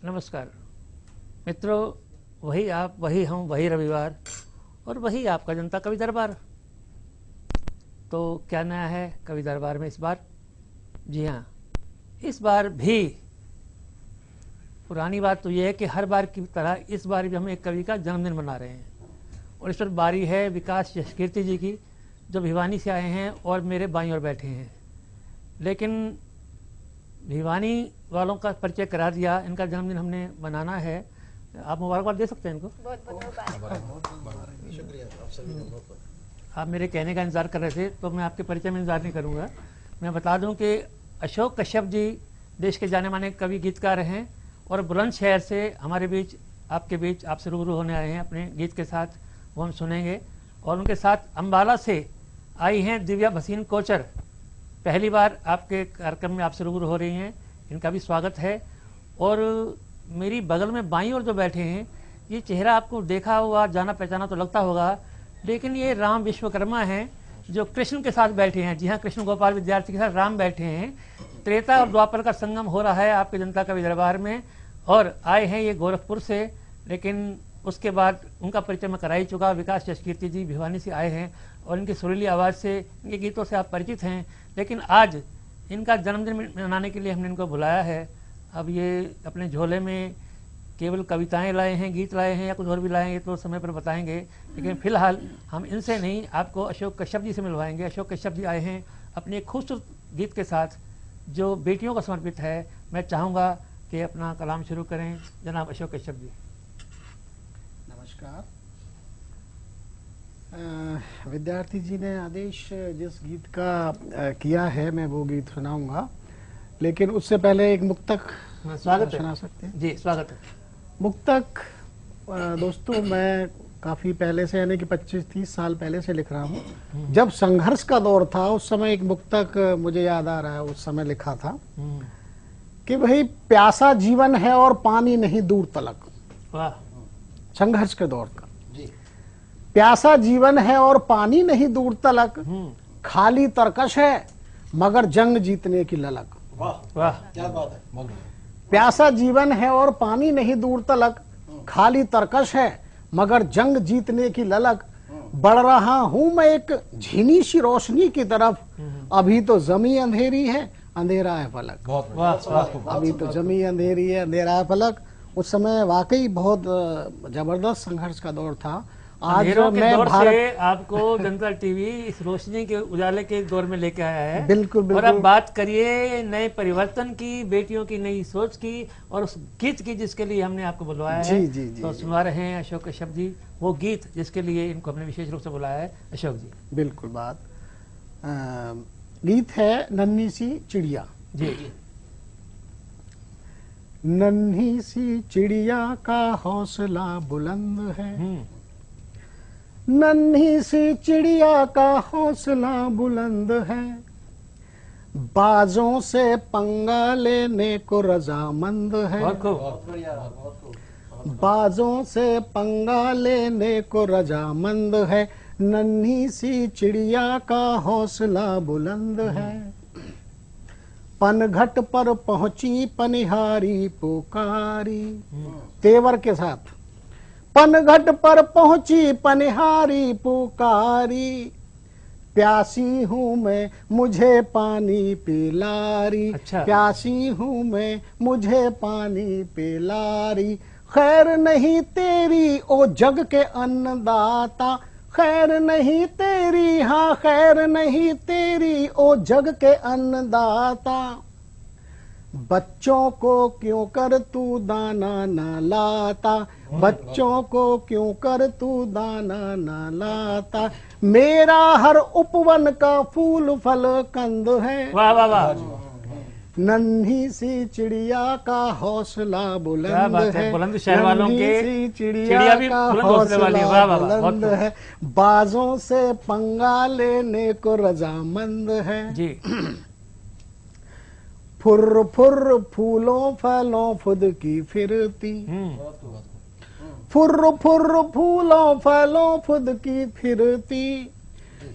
नमस्कार मित्रों, वही आप, वही हम, वही रविवार और वही आपका जनता कवि दरबार। तो क्या नया है कवि दरबार में इस बार? जी हाँ, इस बार भी पुरानी बात तो ये है कि हर बार की तरह इस बार भी हम एक कवि का जन्मदिन मना रहे हैं और इस पर बारी है विकास यशकीर्ति जी की, जो भिवानी से आए हैं और मेरे बाईं ओर बैठे हैं। लेकिन भिवानी वालों का परिचय करा दिया, इनका जन्मदिन हमने मनाना है। आप मुबारकबाद दे सकते हैं इनको? आप मेरे कहने का इंतज़ार कर रहे थे तो मैं आपके परिचय में इंतज़ार नहीं करूँगा। मैं बता दूं कि अशोक कश्यप जी देश के जाने माने कवि गीतकार हैं और बुलंदशहर से हमारे बीच, आपके बीच, आपसे रूबरू होने आए हैं अपने गीत के साथ, वो हम सुनेंगे। और उनके साथ अम्बाला से आई हैं दिव्या भसीन कोचर, पहली बार आपके कार्यक्रम में आपसे रूबरू हो रही हैं, इनका भी स्वागत है। और मेरी बगल में बाईं ओर जो बैठे हैं, ये चेहरा आपको देखा हुआ, जाना पहचाना तो लगता होगा, लेकिन ये राम विश्वकर्मा हैं जो कृष्ण के साथ बैठे हैं। जी हाँ, कृष्ण गोपाल विद्यार्थी के साथ राम बैठे हैं। त्रेता और द्वापर का संगम हो रहा है आपके जनता कवि दरबार में और आए हैं ये गोरखपुर से, लेकिन उसके बाद उनका परिचय मैं करा ही चुका। विकास यशकीर्ति जी भिवानी से आए हैं और इनकी सुरीली आवाज़ से, इनके गीतों से आप परिचित हैं, लेकिन आज इनका जन्मदिन मनाने के लिए हमने इनको बुलाया है। अब ये अपने झोले में केवल कविताएं लाए हैं, गीत लाए हैं या कुछ और भी लाए हैं, ये तो समय पर बताएंगे, लेकिन फिलहाल हम इनसे नहीं, आपको अशोक कश्यप जी से मिलवाएंगे। अशोक कश्यप जी आए हैं अपने एक खूबसूरत गीत के साथ जो बेटियों को समर्पित है। मैं चाहूँगा कि अपना कलाम शुरू करें जनाब अशोक कश्यप जी। नमस्कार। विद्यार्थी जी ने आदेश जिस गीत का किया है मैं वो गीत सुनाऊंगा, लेकिन उससे पहले एक मुक्तक स्वागत सुना सकते हैं? जी स्वागत है। मुक्तक दोस्तों मैं काफ़ी पहले से, यानी कि 25-30 साल पहले से लिख रहा हूँ। जब संघर्ष का दौर था उस समय एक मुक्तक मुझे याद आ रहा है, उस समय लिखा था कि भाई प्यासा जीवन है और पानी नहीं दूर तलक। वाह। संघर्ष के दौर का प्यासा जीवन है और पानी नहीं दूर तलक, खाली तरकश है मगर जंग जीतने की ललक। वाह, क्या बात है। प्यासा जीवन है और पानी नहीं दूर तलक, खाली तरकश है मगर जंग जीतने की ललक। बढ़ रहा हूं मैं एक झीनी सी रोशनी की तरफ, अभी तो जमी अंधेरी है अंधेरा है फलक। अभी तो जमी अंधेरी है अंधेरा है फलक। उस समय वाकई बहुत जबरदस्त संघर्ष का दौर था। आज मैं दौर से आपको जनता टीवी इस रोशनी के उजाले के दौर में लेके आया है। बिल्कुल बिल्कुल। और अब बात करिए नए परिवर्तन की, बेटियों की नई सोच की और उस गीत की जिसके लिए हमने आपको बुलवाया है। जी जी जी। तो सुना रहे हैं अशोक कश्यप जी वो गीत जिसके लिए इनको हमने विशेष रूप से बुलाया है। अशोक जी। बिल्कुल बात। गीत है नन्ही सी चिड़िया। जी। नन्ही सी चिड़िया का हौसला बुलंद है, नन्ही सी चिड़िया का हौसला बुलंद है, बाजों से पंगा लेने को रजामंद है। बाजों से पंगा लेने को रजामंद है, नन्ही सी चिड़िया का हौसला बुलंद है। पनघट पर पहुंची पनिहारी पुकारी, तेवर के साथ। पनघट पर पहुंची पनिहारी पुकारी, प्यासी हूँ मैं मुझे पानी पिलारी। अच्छा। प्यासी हूँ मैं मुझे पानी पिलारी, खैर नहीं तेरी ओ जग के अन्नदाता, खैर नहीं तेरी, हाँ खैर नहीं तेरी ओ जग के अन्नदाता। बच्चों को क्यों कर तू दाना न लाता, बच्चों को क्यों कर तू दाना न लाता, मेरा हर उपवन का फूल फल कंद है। वाह वाह वाह। नन्ही सी चिड़िया का हौसला बुलंद है। बुलंद शहर वालों के नन्ही सी चिड़िया भी का बुलंद हौसले वाली है। वाह हौसला वाह वाह, बहुत बुलंद है, बाजों से पंगा लेने को रजामंद है। जी। फुर्र फुर्र फूलों फलों फुदकी फिरती, फुर्र फुर्र फूलों फलों फुदकी फिरती,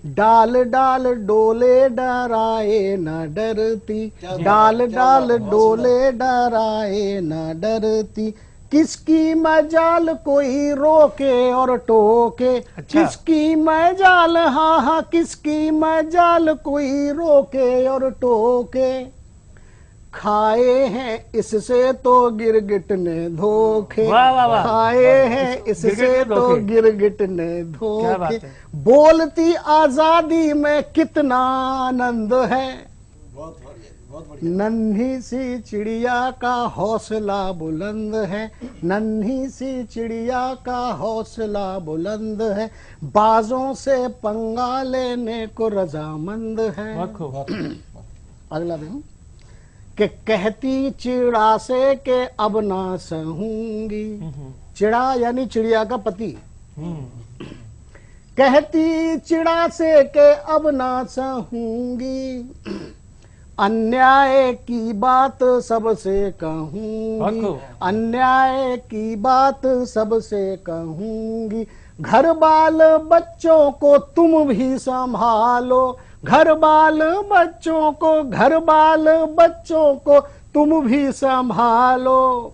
डाल डाल डोले डराए न डरती, डाल डाल डोले डराए न डरती, किसकी मजाल कोई रोके और टोके। अच्छा। किसकी मजाल, हाँ हाँ किसकी मजाल कोई रोके और टोके। खाए हैं इससे तो गिरगिट ने धोखे, वाह वाह वाह, खाए हैं इससे गिरगिट ने तो धोखे। गिरगिट ने क्या बात धोखे। है। बोलती आजादी में कितना आनंद है, बहुत बढ़िया, बहुत बढ़िया। नन्ही सी चिड़िया का हौसला बुलंद है, नन्ही सी चिड़िया का हौसला बुलंद है, बाजों से पंगा लेने को रजामंद है। बहुत खूब। अगला देखो कि कहती चिड़ा से के अब ना सहूंगी, चिड़ा यानी चिड़िया का पति, कहती चिड़ा से के अब ना सहूंगी, अन्याय की बात सबसे कहूंगी, अन्याय की बात सबसे कहूंगी, घर बाल बच्चों को तुम भी संभालो, घर बाल बच्चों को, घर बाल बच्चों को तुम भी संभालो,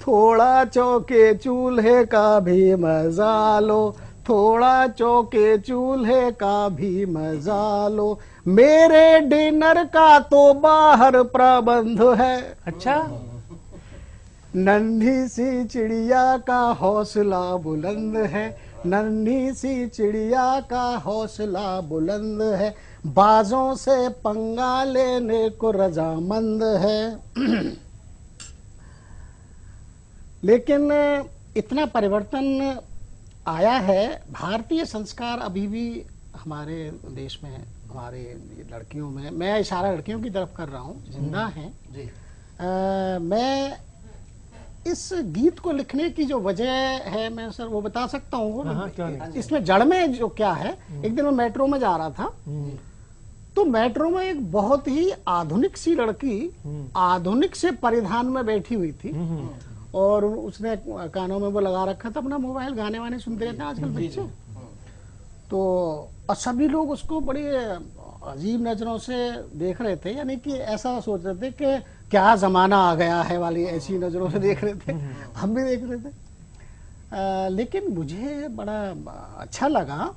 थोड़ा चौके चूल्हे का भी मजा लो, थोड़ा चौके चूल्हे का भी मजा लो, मेरे डिनर का तो बाहर प्रबंध है। अच्छा। नन्ही सी चिड़िया का हौसला बुलंद है, नन्ही सी चिड़िया का हौसला बुलंद है, बाजों से पंगा लेने को रजामंद है। लेकिन इतना परिवर्तन आया है, भारतीय संस्कार अभी भी हमारे देश में, हमारे लड़कियों में, मैं इशारा लड़कियों की तरफ कर रहा हूँ, जिंदा हैं। जी। मैं इस गीत को लिखने की जो वजह है, मैं सर वो बता सकता हूँ। हाँ, क्यों नहीं। इसमें जड़ में जो क्या है, एक दिन मैं मेट्रो में जा रहा था, तो मेट्रो में एक बहुत ही आधुनिक सी लड़की आधुनिक से परिधान में बैठी हुई थी, और उसने कानों में वो लगा रखा था अपना मोबाइल, गाने वाने सुनते रहते हैं आजकल बच्चे। तो और सभी लोग उसको बड़े अजीब नजरों से देख रहे थे, यानी कि ऐसा सोच रहे थे कि क्या जमाना आ गया है वाली ऐसी नजरों से देख रहे थे। हम भी देख रहे थे। लेकिन मुझे बड़ा अच्छा लगा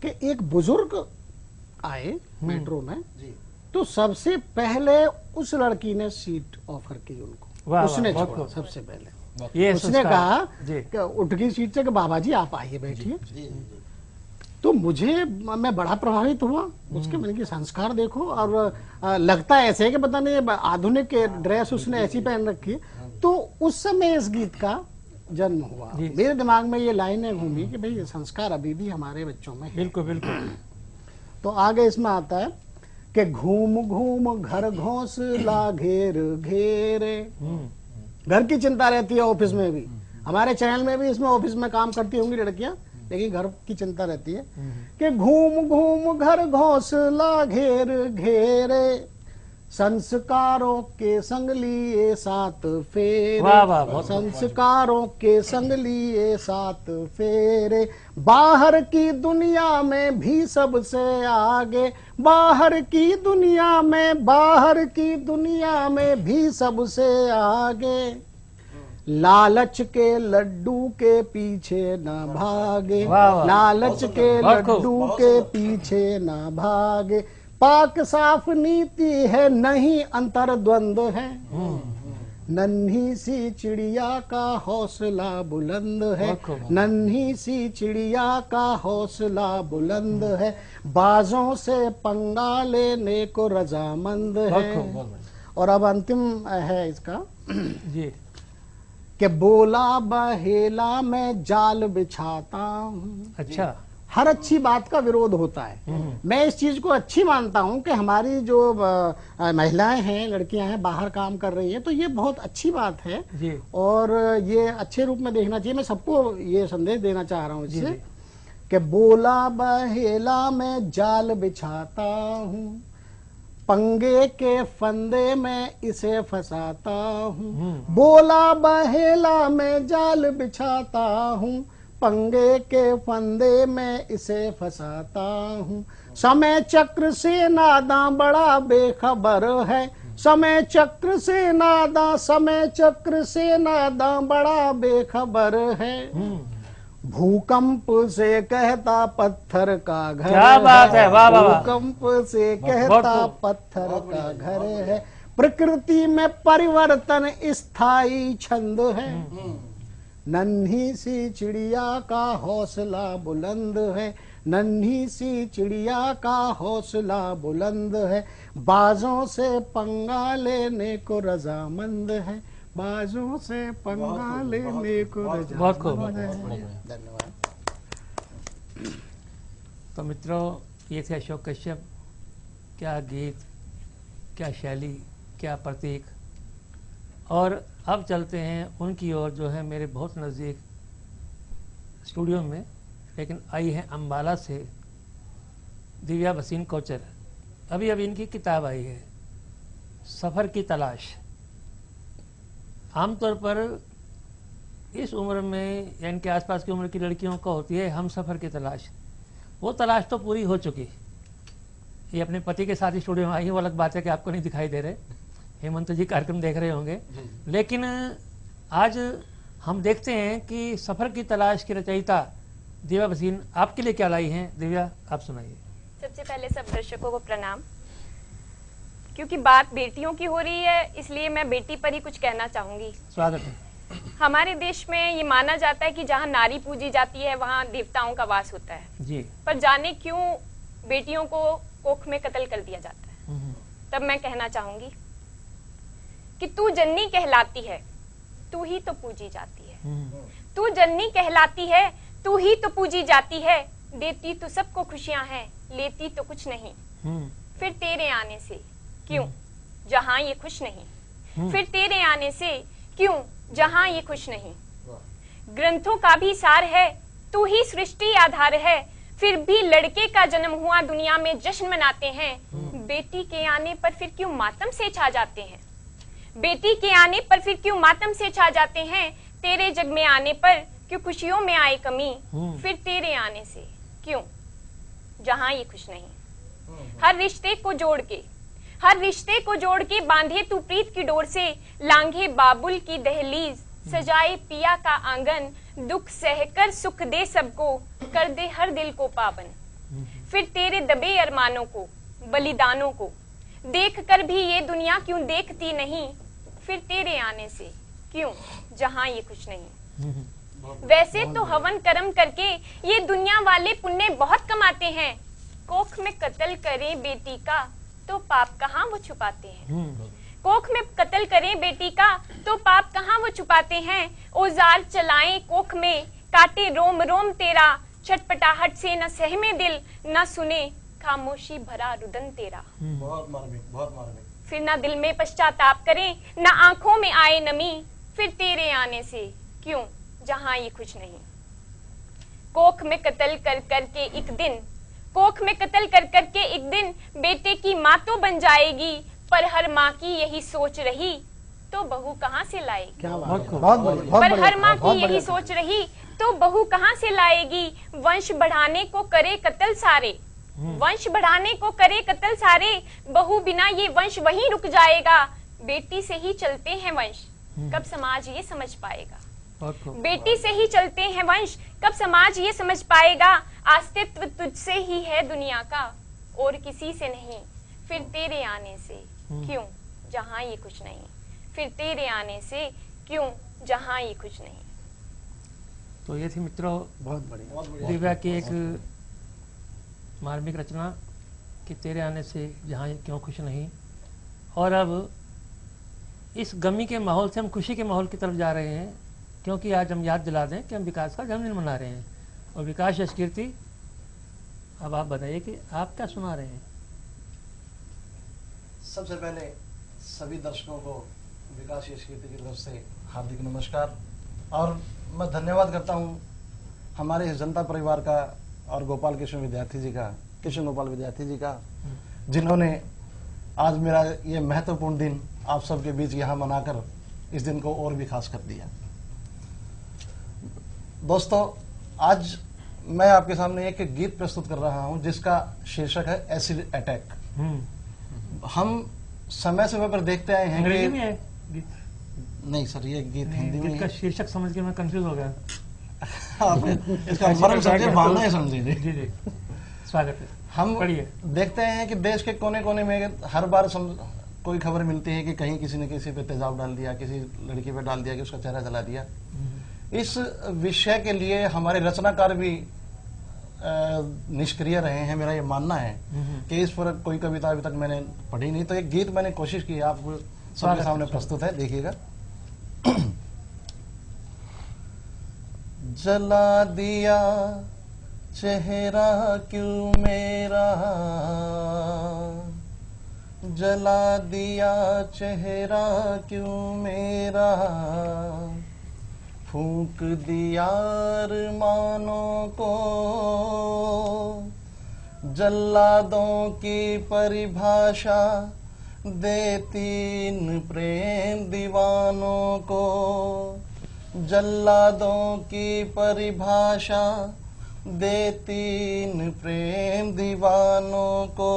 कि एक बुजुर्ग आए मेट्रो में, जी। तो सबसे पहले उस लड़की ने सीट ऑफर की उनको, वाह, उसने वाह, छोड़ा बहुत सबसे पहले। ये उसने संस्कार। कहा जी। कि उठ गई सीट से कि बाबा जी आप आइए बैठिए। जी, जी, जी। तो मुझे, मैं बड़ा प्रभावित हुआ उसके, मैंने कि संस्कार देखो, और लगता है ऐसे कि पता नहीं आधुनिक ड्रेस उसने ऐसी पहन रखी है। तो उस समय इस गीत का जन्म हुआ। मेरे दिमाग में ये लाइनें घूमी कि भाई संस्कार अभी भी हमारे बच्चों में है। बिल्कुल बिल्कुल। तो आगे इसमें आता है कि घूम घूम घर घोंसला घेर घेरे, घर की चिंता रहती है ऑफिस में भी, हमारे चैनल में भी इसमें ऑफिस में काम करती होंगी लड़कियां, लेकिन घर की चिंता रहती है कि घूम घूम घर घोंसला घेर घेरे, संस्कारों के संग लिए साथ फेरे, वाह, वाह, बहुत संस्कारों के संग लिए साथ फेरे, बाहर की दुनिया में भी सबसे आगे, बाहर की दुनिया में, बाहर की दुनिया में भी सबसे आगे, लालच के लड्डू के पीछे न भागे, वाह, वाह। लालच के बहुत खूब। लड्डू के पीछे न भागे, पाक साफ नीति है नहीं अंतर द्वंद्व है, नन्ही सी चिड़िया का हौसला बुलंद है, बहुत खूब। नन्ही सी चिड़िया का हौसला बुलंद है, बाजों से पंगा लेने को रजामंद बहुत है। खूब, बहुत बढ़िया। और अब अंतिम है इसका जी। कि बोला बहेला मैं जाल बिछाता हूँ। अच्छा। हर अच्छी बात का विरोध होता है। मैं इस चीज को अच्छी मानता हूं कि हमारी जो महिलाएं हैं, लड़कियां हैं, बाहर काम कर रही है, तो ये बहुत अच्छी बात है जी। और ये अच्छे रूप में देखना चाहिए। मैं सबको ये संदेश देना चाह रहा हूं जी, इससे जी। कि बोला बहेला में जाल बिछाता हूँ, पंगे के फंदे में इसे फंसाता हूँ, बोला बहेला में जाल बिछाता हूँ, पंगे के फंदे में इसे फंसाता हूँ। समय चक्र से नादा बड़ा बेखबर है, समय चक्र से नादा, समय चक्र से नादा बड़ा बेखबर है। भूकंप से कहता पत्थर का घर, क्या बात है, वाह वाह वाह। भूकंप से कहता पत्थर का घर है। प्रकृति में परिवर्तन स्थायी छंद है, नन्ही सी चिड़िया का हौसला बुलंद है, नन्ही सी चिड़िया का हौसला बुलंद है। बाजों से पंगा लेने को रजामंद है, बाजों से पंगा लेने को बहुत खूब। रजामंद है। धन्यवाद। तो मित्रों, ये थे अशोक कश्यप। क्या गीत, क्या शैली, क्या प्रतीक। और अब चलते हैं उनकी ओर जो है मेरे बहुत नज़दीक स्टूडियो में, लेकिन आई है अम्बाला से दिव्या भसीन कोचर। अभी अभी इनकी किताब आई है सफ़र की तलाश। आमतौर पर इस उम्र में या इनके आसपास की उम्र की लड़कियों को होती है हम सफ़र की तलाश। वो तलाश तो पूरी हो चुकी। ये अपने पति के साथ ही स्टूडियो में आई है, वो अलग बात है कि आपको नहीं दिखाई दे रहे, हेमंत जी कार्यक्रम देख रहे होंगे। लेकिन आज हम देखते हैं कि सफ़र की तलाश की रचयिता दिव्या भसीन आपके लिए क्या लाई हैं। दिव्या, आप सुनाइए। सबसे पहले सब दर्शकों को प्रणाम। क्योंकि बात बेटियों की हो रही है, इसलिए मैं बेटी पर ही कुछ कहना चाहूंगी। स्वागत है। हमारे देश में ये माना जाता है कि जहाँ नारी पूजी जाती है वहाँ देवताओं का वास होता है जी। पर जाने क्यों बेटियों को कोख में कत्ल कर दिया जाता है। तब मैं कहना चाहूंगी कि तू जननी कहलाती है, तू ही तो पूजी जाती है। तू जननी कहलाती है, तू ही तो पूजी जाती है। देती तो सबको खुशियां हैं, लेती तो कुछ नहीं। फिर तेरे आने से क्यों जहां ये खुश नहीं, फिर तेरे आने से क्यों जहां ये खुश नहीं। ग्रंथों का भी सार है, तू ही सृष्टि आधार है। फिर भी लड़के का जन्म हुआ दुनिया में जश्न मनाते हैं। बेटी के आने पर फिर क्यों मातम से छा जाते हैं, बेटी के आने पर फिर क्यों मातम से छा जाते हैं। तेरे जग में आने पर क्यों खुशियों में आए कमी, फिर तेरे आने से क्यों जहां ये खुश नहीं। हर रिश्ते को जोड़ के, हर रिश्ते को जोड़ के बांधे तू प्रीत की डोर से। लांघे बाबुल की दहलीज, सजाए पिया का आंगन। दुख सहकर सुख दे सबको, कर दे हर दिल को पावन। फिर तेरे दबे अरमानों को, बलिदानों को देख कर भी ये दुनिया क्यों देखती नहीं। फिर तेरे आने से क्यों जहां ये खुश नहीं। वैसे तो हवन कर्म करके ये दुनिया वाले पुण्य बहुत कमाते हैं। कोख में कत्ल करें बेटी का तो पाप कहाँ वो छुपाते हैं। कोख में कत्ल करें बेटी का तो पाप कहाँ वो छुपाते हैं। औजार चलाएं कोख में, काटे रोम रोम तेरा। छटपटाहट से न सहमे दिल, न सुने खामोशी भरा रुदन तेरा। बहुत मार्मिक, बहुत मार्मिक। फिर ना दिल में पश्चाताप करें, ना आंखों में आए नमी। फिर तेरे आने से क्यों जहां ये खुश नहीं। कोख में कत्ल कर करके एक दिन, कोख में कत्ल कर करके एक दिन बेटे की माँ तो बन जाएगी। पर हर माँ की यही सोच रही तो बहू कहाँ से लाएगी। क्या बात है, बहुत बढ़िया। पर हर माँ की यही सोच रही तो बहू कहाँ से लाएगी। वंश बढ़ाने को करे कत्ल सारे, वंश बढ़ाने को करे कत्ल सारे। बहू बिना ये वंश वहीं रुक जाएगा। बेटी से ही चलते हैं वंश, कब समाज ये समझ पाएगा। बेटी से ही चलते हैं वंश, कब समाज ये समझ पाएगा। अस्तित्व तुझसे ही है दुनिया का, और किसी से नहीं। फिर तेरे आने से क्यों जहां ये कुछ नहीं। फिर तेरे आने से क्यों जहां ये कुछ नहीं। तो ये थी मित्रों बहुत बढ़िया दिव्या की एक मार्मिक रचना कि तेरे आने से जहाँ क्यों खुश नहीं। और अब इस गमी के माहौल से हम खुशी के माहौल की तरफ जा रहे हैं, क्योंकि आज हम याद दिला दें कि हम विकास का जन्मदिन मना रहे हैं। और विकास यशकीर्ति, अब आप बताइए कि आप क्या सुना रहे हैं। सबसे पहले सभी दर्शकों को विकास यशकीर्ति की तरफ से हार्दिक नमस्कार। और मैं धन्यवाद करता हूँ हमारे इस जनता परिवार का और गोपाल कृष्ण विद्यार्थी जी का, कृष्ण गोपाल विद्यार्थी जी का, जिन्होंने आज मेरा ये महत्वपूर्ण दिन आप सबके बीच यहाँ मनाकर इस दिन को और भी खास कर दिया। दोस्तों, आज मैं आपके सामने एक गीत प्रस्तुत कर रहा हूं जिसका शीर्षक है एसिड अटैक। हम समय समय पर देखते आए हैं अंग्रेजी कि में है गीत? नहीं सर, ये गीत हिंदी में गीत का शीर्षक समझ के मैं कंफ्यूज हो गया। आप इसका मर्म समझे, भावनाएं समझे। जी जी, स्वागत है। हम पढ़िए। देखते हैं कि देश के कोने कोने में हर बार कोई खबर मिलती है कि कहीं किसी ने किसी पे तेजाब डाल दिया, किसी लड़की पे डाल दिया, कि उसका चेहरा जला दिया। इस विषय के लिए हमारे रचनाकार भी निष्क्रिय रहे हैं, मेरा ये मानना है कि इस पर कोई कविता अभी तक मैंने पढ़ी नहीं। तो एक गीत मैंने कोशिश की, आप सबके सामने प्रस्तुत है, देखिएगा। जला दिया चेहरा क्यों मेरा, जला दिया चेहरा क्यों मेरा, फूंक दिया अरमानों को, जल्लादों की परिभाषा देती इन प्रेम दीवानों को, जल्लादों की परिभाषा देती इन प्रेम दीवानों को,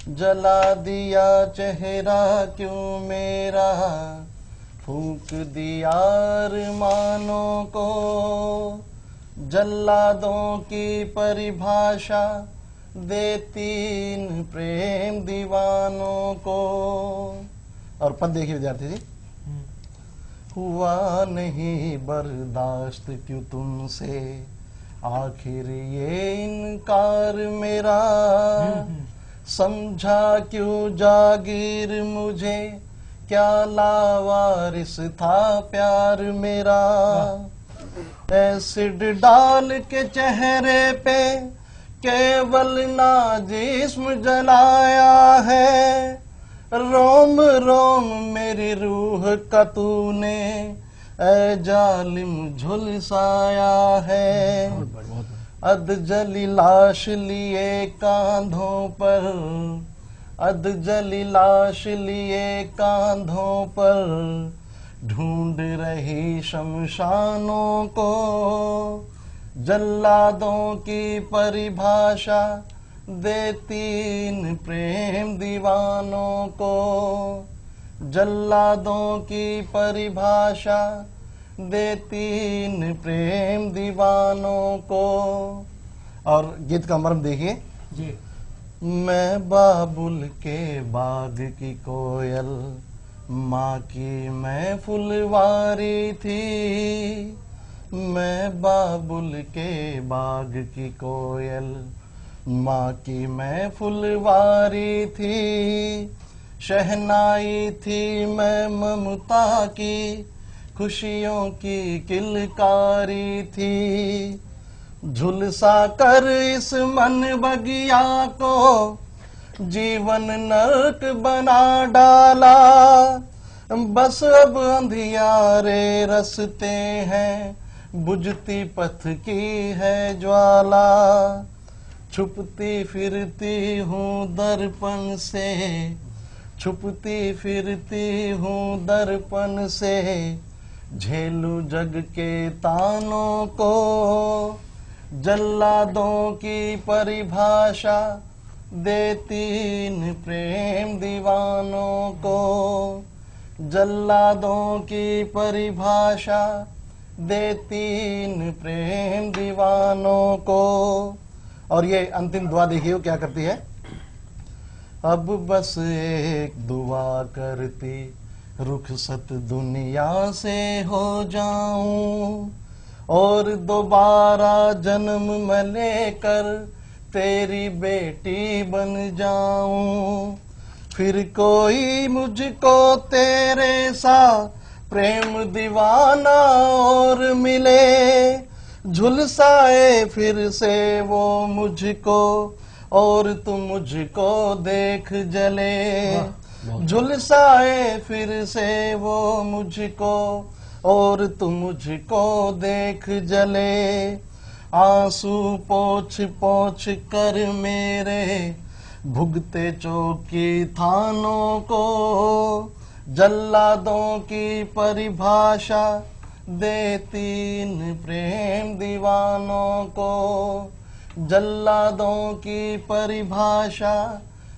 जला दिया चेहरा क्यों मेरा, फूंक दिया अरमानों को, जल्लादों की परिभाषा देती इन प्रेम दीवानों को। और पद देखिए विद्यार्थी जी। हुआ नहीं बर्दाश्त क्यों तुमसे, आखिर ये इनकार मेरा, समझा क्यों जागीर मुझे, क्या लावारिस था प्यार मेरा। एसिड डाल के चेहरे पे केवल नाजिस्म जलाया है, रोम रोम मेरी रूह का तूने ए जालिम झुलसाया है। अधजली लाश लिए कांधों पर, अधजली लाश लिए कांधों पर, ढूंढ रही शमशानों को, जल्लादों की परिभाषा देती इन प्रेम दीवानों को, जल्लादों की परिभाषा देती इन प्रेम दीवानों को। और गीत का मर्म देखिए जी। मैं बाबुल के बाग की कोयल, माँ की मैं फुलवारी थी, मैं बाबुल के बाग की कोयल, माँ की मैं फुलवारी थी, शहनाई थी मैं ममता की, खुशियों की किलकारी थी, झुलसा कर इस मन बगिया को जीवन नरक बना डाला, बस अब अंधियारे रस्ते हैं, बुझती पथ की है ज्वाला, छुपती फिरती हूँ दर्पण से, छुपती फिरती हूँ दर्पण से, झेलू जग के तानों को, जल्लादों की परिभाषा देती इन प्रेम दीवानों को, जल्लादों की परिभाषा देती इन प्रेम दीवानों को। और ये अंतिम दुआ देखिए वो क्या करती है। अब बस एक दुआ करती, रुखसत दुनिया से हो जाऊं, और दोबारा जन्म मैं लेकर तेरी बेटी बन जाऊं, फिर कोई मुझको तेरे सा प्रेम दीवाना और मिले, झुलसाए फिर से वो मुझको और तू मुझको देख जले, झुलसाए फिर से वो मुझको और तू मुझको देख जले, आंसू पोंछ पोंछ कर मेरे भुगते चौकी थानों को, जल्लादों की परिभाषा देती इन प्रेम दीवानों को, जल्लादों की परिभाषा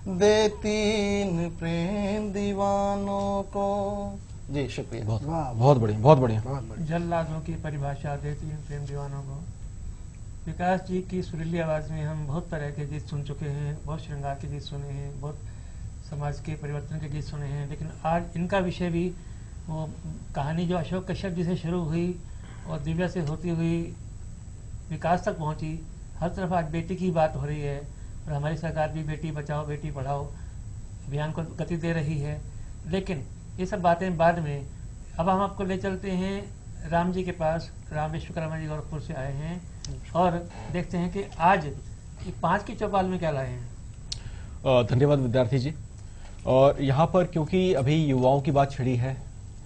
देती इन प्रेम दीवानों को। जी शुक्रिया। बहुत बढ़िया, बहुत बढ़िया। जल्लादों की परिभाषा देती हैं प्रेम दीवानों को। विकास जी की सुरीली आवाज़ में हम बहुत तरह के गीत सुन चुके हैं, बहुत श्रृंगार के गीत सुने हैं, बहुत समाज के परिवर्तन के गीत सुने हैं, लेकिन आज इनका विषय भी वो कहानी जो अशोक कश्यप जी से शुरू हुई और दिव्या से होती हुई विकास तक पहुंची। हर तरफ आज बेटी की बात हो रही है और हमारी सरकार भी बेटी बचाओ बेटी पढ़ाओ अभियान को गति दे रही है। लेकिन ये सब बातें बाद में। अब हम आपको ले चलते हैं राम जी के पास। राम विश्वकर्मा जी गोरखपुर से आए हैं और देखते हैं कि आज ये 5 की चौपाल में क्या लाए हैं। धन्यवाद विद्यार्थी जी। और यहाँ पर क्योंकि अभी युवाओं की बात छिड़ी है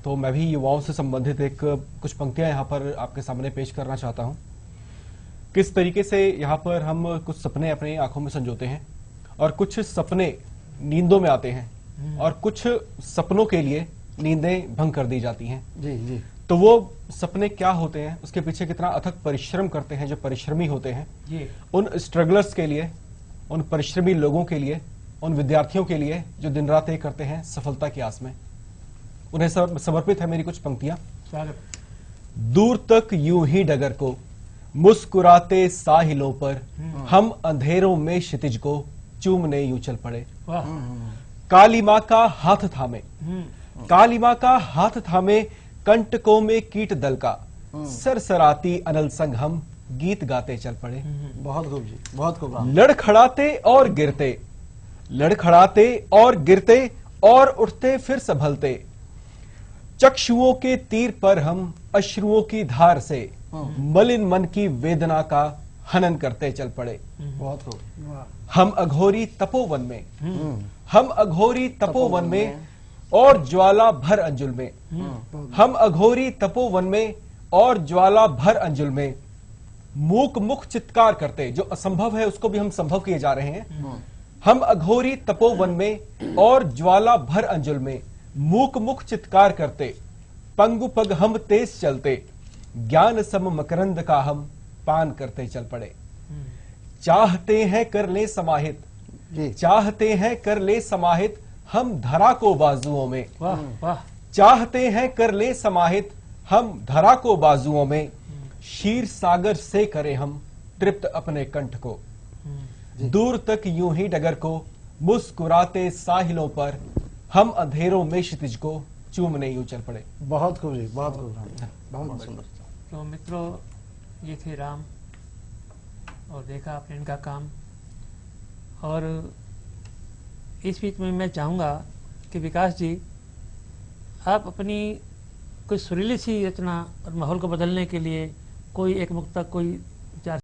तो मैं भी युवाओं से संबंधित कुछ पंक्तियां यहाँ पर आपके सामने पेश करना चाहता हूँ। किस तरीके से यहाँ पर हम कुछ सपने अपनी आंखों में संजोते हैं और कुछ सपने नींदों में आते हैं और कुछ सपनों के लिए नींदें भंग कर दी जाती हैं। जी जी। तो वो सपने क्या होते हैं, उसके पीछे कितना अथक परिश्रम करते हैं जो परिश्रमी होते हैं। उन स्ट्रगलर्स के लिए, उन परिश्रमी लोगों के लिए, उन विद्यार्थियों के लिए जो दिन रात एक करते हैं सफलता की आस में, उन्हें समर्पित है मेरी कुछ पंक्तियां। दूर तक यूं ही डगर को मुस्कुराते साहिलों पर, हम अंधेरों में क्षितिज को चूमने यूं चल पड़े। काली मां का हाथ थामे, काली मां का हाथ थामे कंटकों में कीट दल का, सरसराती अनल संग हम गीत गाते चल पड़े। बहुत खूब जी, बहुत खूब। लड़खड़ाते और गिरते, लड़खड़ाते और गिरते और उठते फिर संभलते, चक्षुओं के तीर पर हम अश्रुओं की धार से मलिन मन की वेदना का हनन करते चल पड़े। बहुत खूब। हम अघोरी तपोवन में, हम अघोरी तपोवन में और ज्वाला भर अंजुल में, हम अघोरी तपोवन में और ज्वाला भर अंजुल में मूक मुख चित्कार करते, जो असंभव है उसको भी हम संभव किए जा रहे हैं। हम अघोरी तपोवन में और ज्वाला भर अंजुल में मूक मुख चित्कार करते, पंगु पग हम तेज चलते, ज्ञान सम मकरंद का हम पान करते चल पड़े। चाहते हैं कर ले समाहित, चाहते हैं कर ले समाहित हम धरा को बाजुओं में, चाहते हैं कर ले समाहित हम धरा को बाजुओं में, क्षीर सागर से करें हम तृप्त अपने कंठ को। दूर तक यूं ही डगर को मुस्कुराते साहिलों पर, हम अंधेरों में क्षितिज को चूमने यूं चल पड़े। बहुत खूब जी, बहुत खूब। बहुत सुंदर। तो मित्रों, ये थे राम और देखा आपने इनका काम। और इस बीच में मैं चाहूँगा कि विकास जी आप अपनी कोई सुरीली सी रचना और माहौल को बदलने के लिए कोई एक मुक्तक, कोई